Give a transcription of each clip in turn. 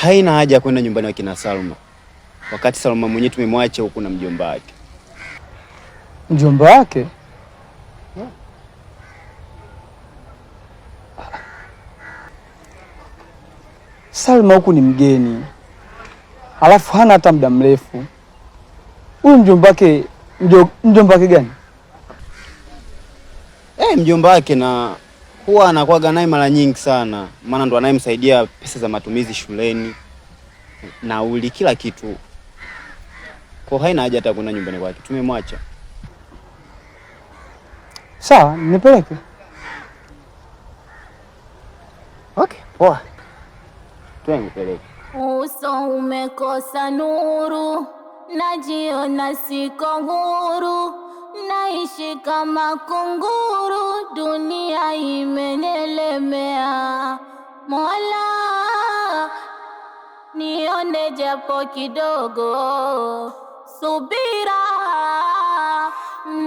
haina haja ya kwenda nyumbani wa kina Salma, wakati Salma mwenyewe tumemwacha huku na mjomba wake. Mjomba wake? Salma huku ni mgeni, alafu hana hata muda mrefu. Huyu mjomba wake gani? Mjomba wake, na huwa anakuwaga naye mara nyingi sana, maana ndo anayemsaidia pesa za matumizi shuleni, nauli, kila kitu. Kwa haina haja hata kwenda nyumbani kwake, tumemwacha. Sawa, nipeleke. Okay, poa. Nipeleke. Uso umekosa nuru, najiona siko huru, naishi kama kunguru, dunia imenelemea. Mola, nione japo kidogo subira,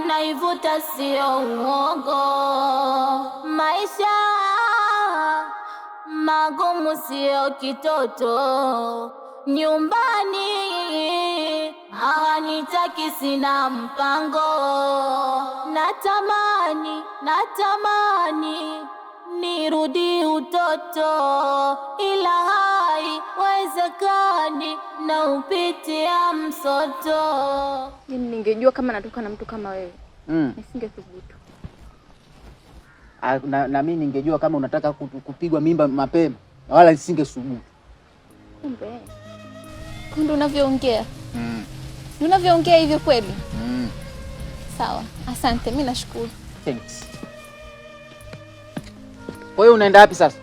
naivuta sio uongo. Maisha magumu sio kitoto, nyumbani hawanitaki, sina mpango. Natamani nirudi utoto, ila haiwezekani, na upitia msoto. Ningejua kama natoka na mtu kama wewe, nisingethubutu. Na mimi ningejua kama unataka kupigwa mimba mapema, wala nisingesubutu. Kumbe unavyoongea. Unavyoongea hivyo kweli? Sawa, asante, mimi nashukuru. Thanks. Wewe unaenda wapi sasa?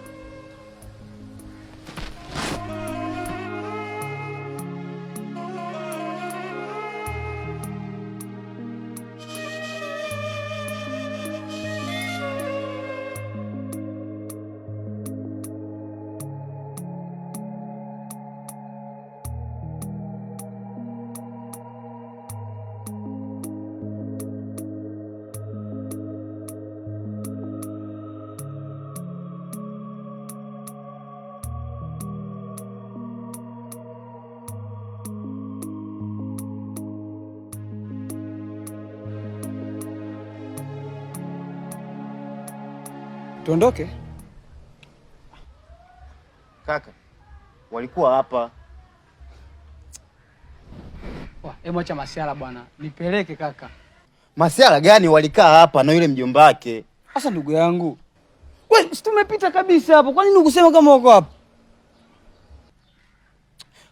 Tuondoke? Kaka, walikuwa hapa. Hebu acha masiala bwana. Nipeleke kaka. Masiala gani? Walikaa hapa na yule mjomba wake. Sasa ndugu yangu, wewe tumepita kabisa hapo. Kwa nini ukusema kama uko hapa?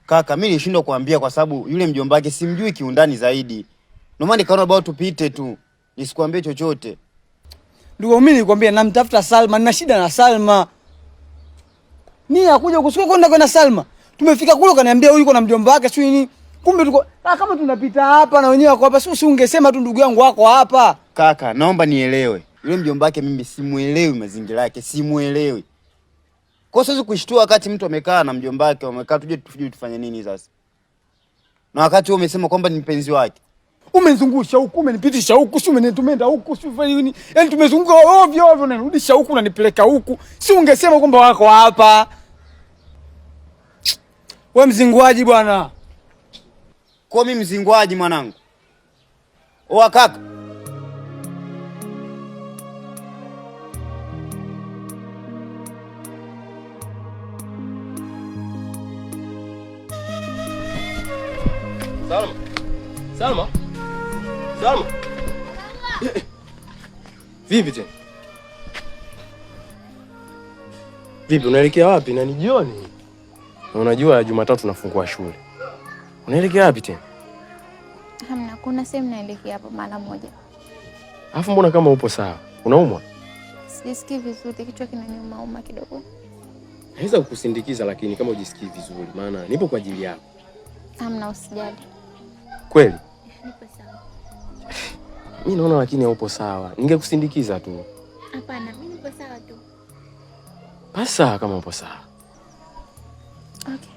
Kaka, mimi nilishindwa kuambia kwa sababu yule mjomba wake simjui kiundani zaidi. Ndio maana nikaona bado tupite tu, nisikuambie chochote. Ndugu, mimi nilikwambia namtafuta Salma, nina shida na Salma. Mimi nakuja kusuka kwenda Salma. Tumefika kule kaniambia huyu yuko na mjomba wake sio nini. Kumbe tuko kama tunapita hapa na wenyewe wako hapa, si ungesema tu ndugu yangu wako hapa. Kaka, naomba nielewe. Yule mjomba wake mimi simuelewi mazingira yake, simuelewi. Kwa sababu kuishtua wakati mtu amekaa na mjomba wake, wamekaa tuje tufanye nini sasa? Na wakati wewe umesema kwamba ni mpenzi wake. Umezungusha huku, umenipitisha huku, si umenitumenda huku, si nini? Yaani tumezunguka ovyo ovyo, unanirudisha huku unanipeleka huku. Si ungesema kwamba wako hapa. Wewe mzinguaji bwana. Kwa mimi mzinguaji mwanangu. Oa kaka. Salma. Vipi tena? Vipi, unaelekea wapi? Na ni jioni. Na unajua Jumatatu nafungua shule. Unaelekea wapi tena? Hamna, kuna sehemu naelekea hapo mara moja. Alafu mbona kama upo sawa? Unaumwa? Sijisikii vizuri, kichwa kinaniuma kidogo. Naweza kukusindikiza lakini kama hujisikii vizuri, maana nipo kwa ajili yako. Hamna, usijali. Kweli? Nipo sawa. Mimi naona lakini haupo sawa. Ningekusindikiza tu. Hapana, mimi nipo sawa tu. Basi kama upo sawa. Okay.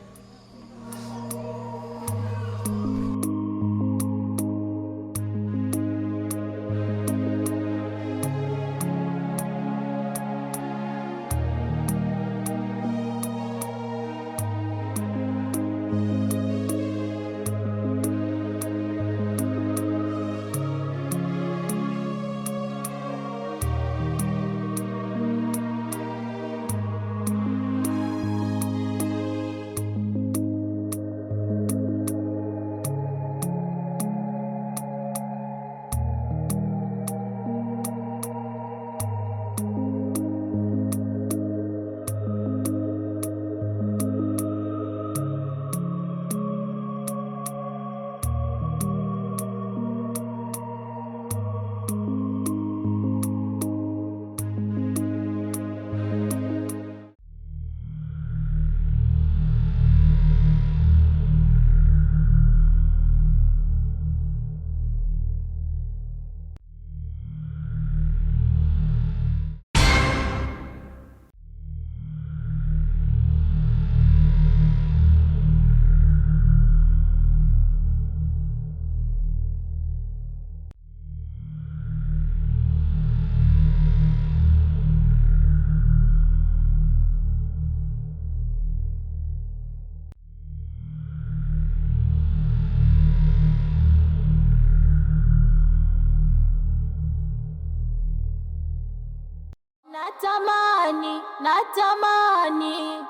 natamani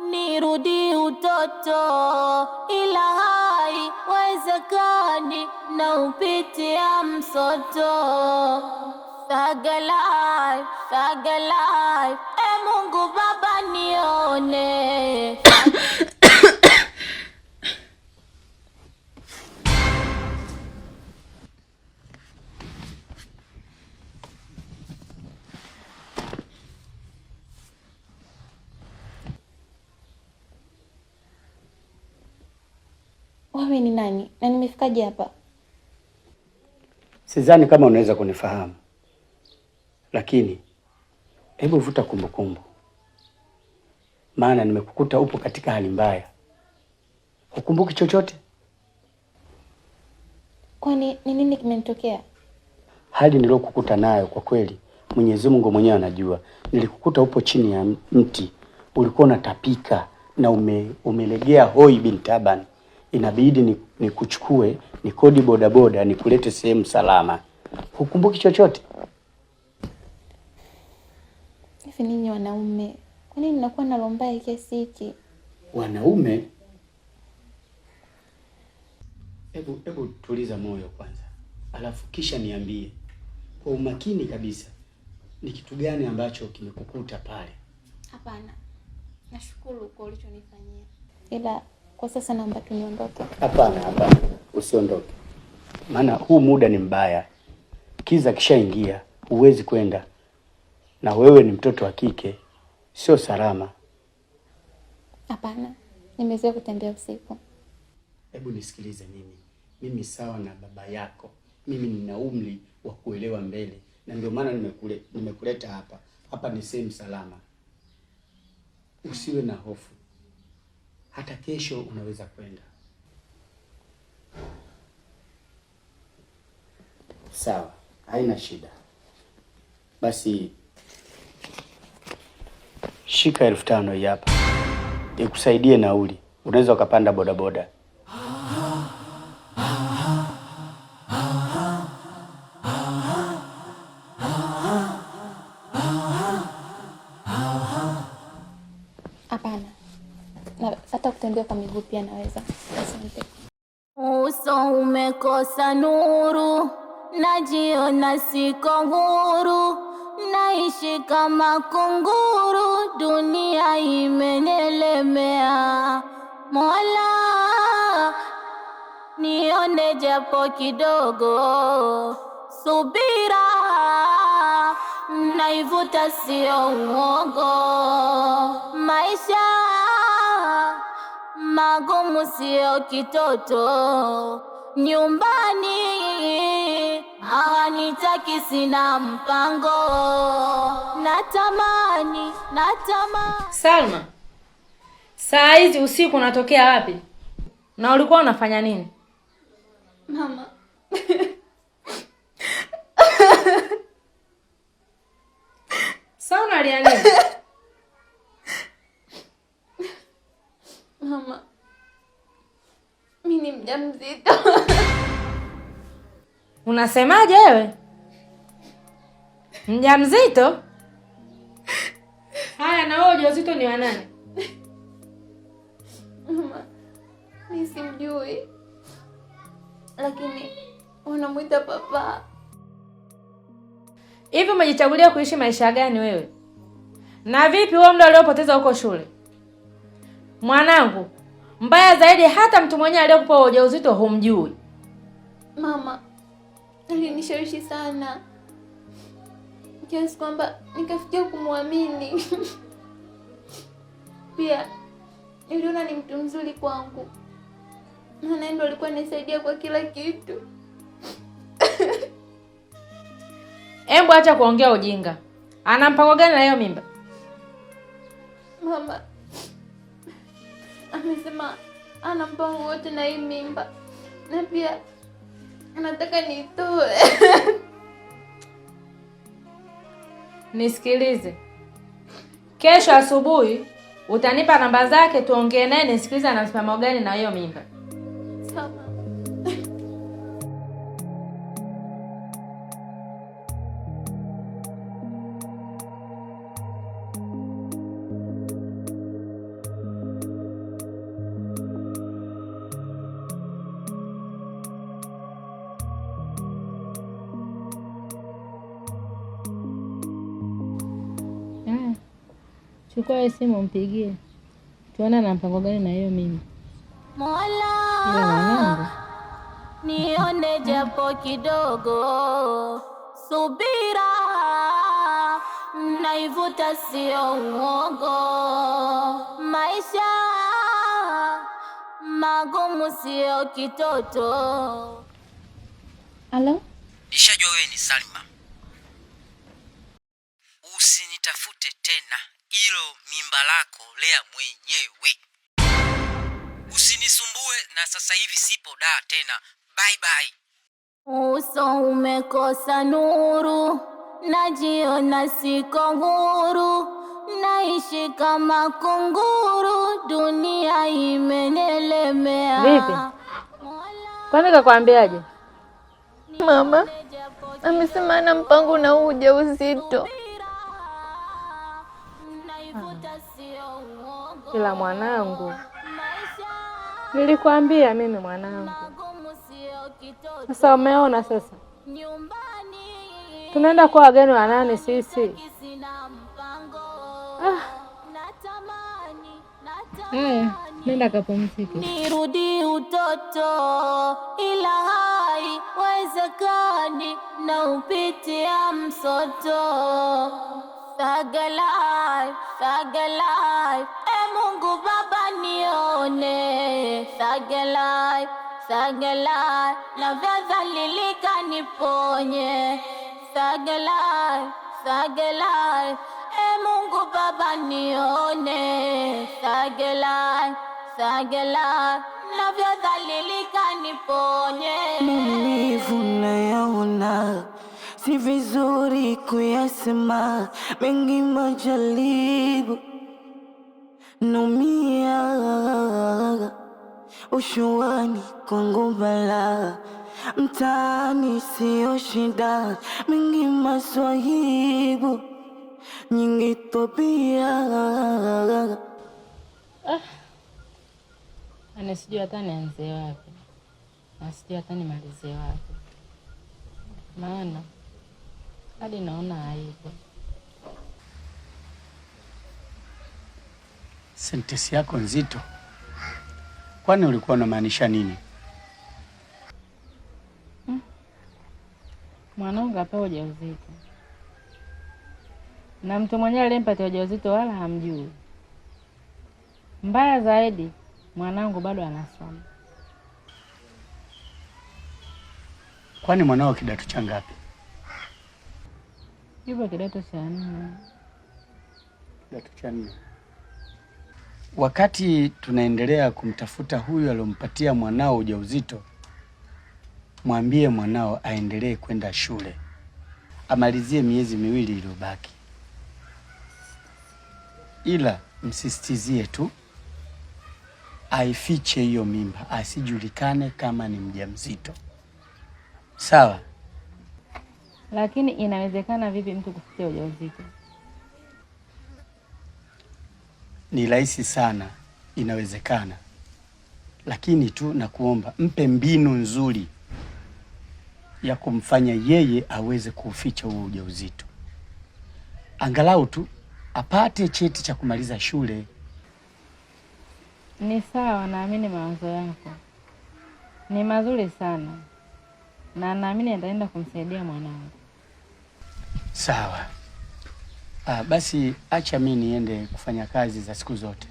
nirudi utoto, ila haiwezekani na upitia msoto. Sagalai, sagalai, Mungu Baba nione. Wewe ni nani na nimefikaje hapa? Sidhani kama unaweza kunifahamu, lakini hebu vuta kumbukumbu, maana nimekukuta upo katika hali mbaya. Hukumbuki chochote? Kwani ni nini kimenitokea? Hali nilokukuta nayo kwa kweli Mwenyezi Mungu mwenyewe anajua. Nilikukuta upo chini ya mti, ulikuwa unatapika na umelegea hoi bin taban. Inabidi nikuchukue nikodi bodaboda nikulete sehemu salama. Hukumbuki chochote? Hivi ninyi wanaume, kwa nini mnakuwa na lomba kiasi hiki? Wanaume? Hebu tuliza moyo kwanza. Alafu kisha niambie kwa umakini kabisa ni kitu gani ambacho kimekukuta pale. Hapana. Nashukuru kwa ulichonifanyia. Ila kwa sasa naomba tu niondoke. Hapana, usiondoke. Maana huu muda ni mbaya. Kiza kishaingia, huwezi kwenda. Na wewe ni mtoto wa kike, sio salama. Hapana. Nimezoea kutembea usiku. Hebu nisikilize mimi. Mimi sawa na baba yako. Mimi nina umri wa kuelewa mbele. Na ndio maana nimekuleta hapa. Hapa ni sehemu salama. Usiwe na hofu. Hata kesho unaweza kwenda. Sawa, haina shida. Basi shika 5,000 hii hapa. Ikusaidie nauli. Unaweza ukapanda bodaboda. Hapana. Na hata kutembea kwa miguu pia naweza. Asante. Uso umekosa nuru, najiona siko huru, naishi kama kunguru, dunia imenielemea. Mola nione japo kidogo, subira naivuta sio uongo, maisha magumu sio kitoto, nyumbani hawanitaki, sina mpango, natamani. Salma, saa hizi usiku unatokea wapi? Na ulikuwa unafanya nini? Mama. Sasa unalia nini? Mama. Mimi ni mjamzito. Unasemaje wewe? Mjamzito? Haya, na wewe ujauzito ni wa nani? Mama, mimi simjui. Lakini unamuita papa. Hivi umejichagulia kuishi maisha gani wewe? Na vipi wewe muda uliopoteza huko shule? Mwanangu, mbaya zaidi hata mtu mwenyewe aliyokupa ujauzito humjui. Mama, alinishawishi sana kiasi kwamba nikafikia kumwamini. Pia niliona ni mtu mzuri kwangu, na ndio alikuwa anisaidia kwa kila kitu. Embu acha kuongea ujinga. Ana mpango gani na hiyo mimba? Mama amesema ana mpango wote na hii mimba, na pia anataka nitoe. Nisikilize. Kesho asubuhi utanipa namba zake tuongee naye nisikilize ana mpango gani na hiyo mimba. Sawa. chukua wewe simu mpigie. Tuona na mpango gani na hiyo mimi. Mola, Ila mwanangu, nione japo kidogo, subira naivuta sio uongo, maisha magumu sio kitoto. Halo? Nishajua wewe ni Salma. Usinitafute tena, hilo mimba lako lea mwenyewe. Usinisumbue na sasa hivi sipo daa tena. Bye bye. Uso umekosa nuru, najiona siko huru, naishi kama kunguru, dunia imenelemea. Vipi? Kwani kakwambiaje? Mama amesema ana mpango na ujauzito. Ila mwanangu, nilikwambia mimi mwanangu. Sasa umeona sasa. Tunaenda kwa wageni wa nani sisi? Nenda kapumzike. Nirudi utoto ila haiwezekani, na upitia msoto. Sagalai, sagalai, Mungu Baba nione. Sagalai, sagalai, na vyadhalilika niponye. Sagalai, sagalai, Mungu Baba nione. Sagalai, sagalai, na vyadhalilika niponye. Maumivu nayaona, si vizuri kuyasema, mengi majaribu, naumia. Ushuani kwangu balaa, mtaani sio shida, mengi maswahibu, nyingi tabia. Sijui hata nianze wapi. Sijui hata nimalize wapi. Maana hadi naona aibu. Sentesi yako nzito. Kwani ulikuwa unamaanisha nini? Mwanangu apewa ujauzito. Na mtu mwenyewe aliyempatia ujauzito wala hamjui. Mbaya zaidi, mwanangu bado anasoma. Kwani mwanao kidato cha ngapi? Yupo kidato cha 4. Kidato cha 4. Wakati tunaendelea kumtafuta huyu aliyompatia mwanao ujauzito, mwambie mwanao aendelee kwenda shule, amalizie miezi 2 iliyobaki, ila msisitizie tu aifiche hiyo mimba, asijulikane kama ni mjamzito. Sawa? Lakini inawezekana vipi mtu kufikia ujauzito? Ni rahisi sana, inawezekana. Lakini tu nakuomba mpe mbinu nzuri ya kumfanya yeye aweze kuuficha huo ujauzito. Angalau tu apate cheti cha kumaliza shule. Ni sawa, naamini mawazo yako ni mazuri sana, na naamini nitaenda kumsaidia mwanangu. Sawa. Basi acha mimi niende kufanya kazi za siku zote.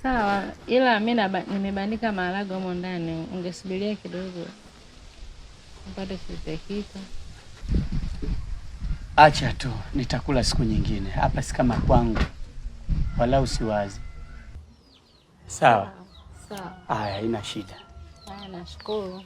Sawa, ila mimi nimebandika maharagwe huko ndani, ungesubiria kidogo upate kupika. Acha tu, nitakula siku nyingine. Hapa si kama kwangu. Wala usiwazi. Sawa? Sawa. Haya, haina shida. Haya, nashukuru.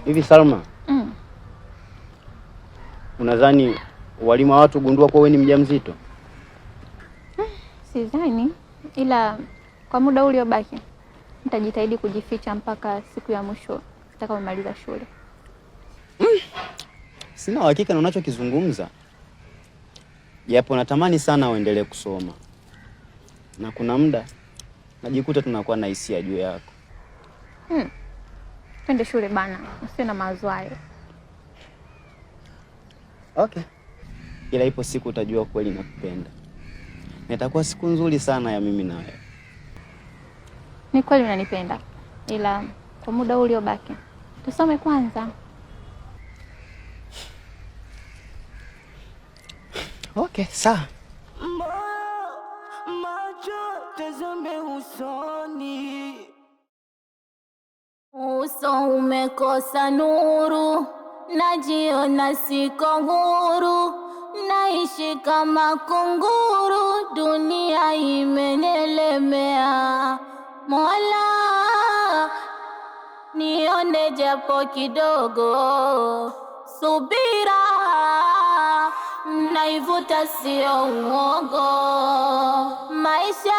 Hivi Salma, unadhani walimu wa watu gundua kwa wewe ni mjamzito? Sidhani, ila kwa muda uliobaki nitajitahidi kujificha mpaka siku ya mwisho nitakapomaliza shule. Sina uhakika na unachokizungumza, japo natamani sana uendelee kusoma, na kuna muda najikuta tunakuwa na hisia juu yako. Twende shule bana, usiwe na mawazo hayo. Okay. Ila ipo siku utajua kweli nakupenda. Na itakuwa siku nzuri sana ya mimi na wewe. Ni kweli unanipenda, ila kwa muda uliobaki tusome kwanza. Okay, sawa. Macho tazame usoni. Uso umekosa nuru, najiona siko huru, naishi kama kunguru, dunia imenelemea. Mola, nione japo kidogo, subira naivuta sio uongo, maisha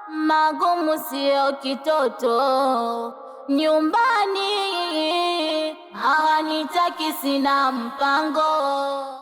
magumu sio kitoto, nyumbani hawanitaki, sina mpango.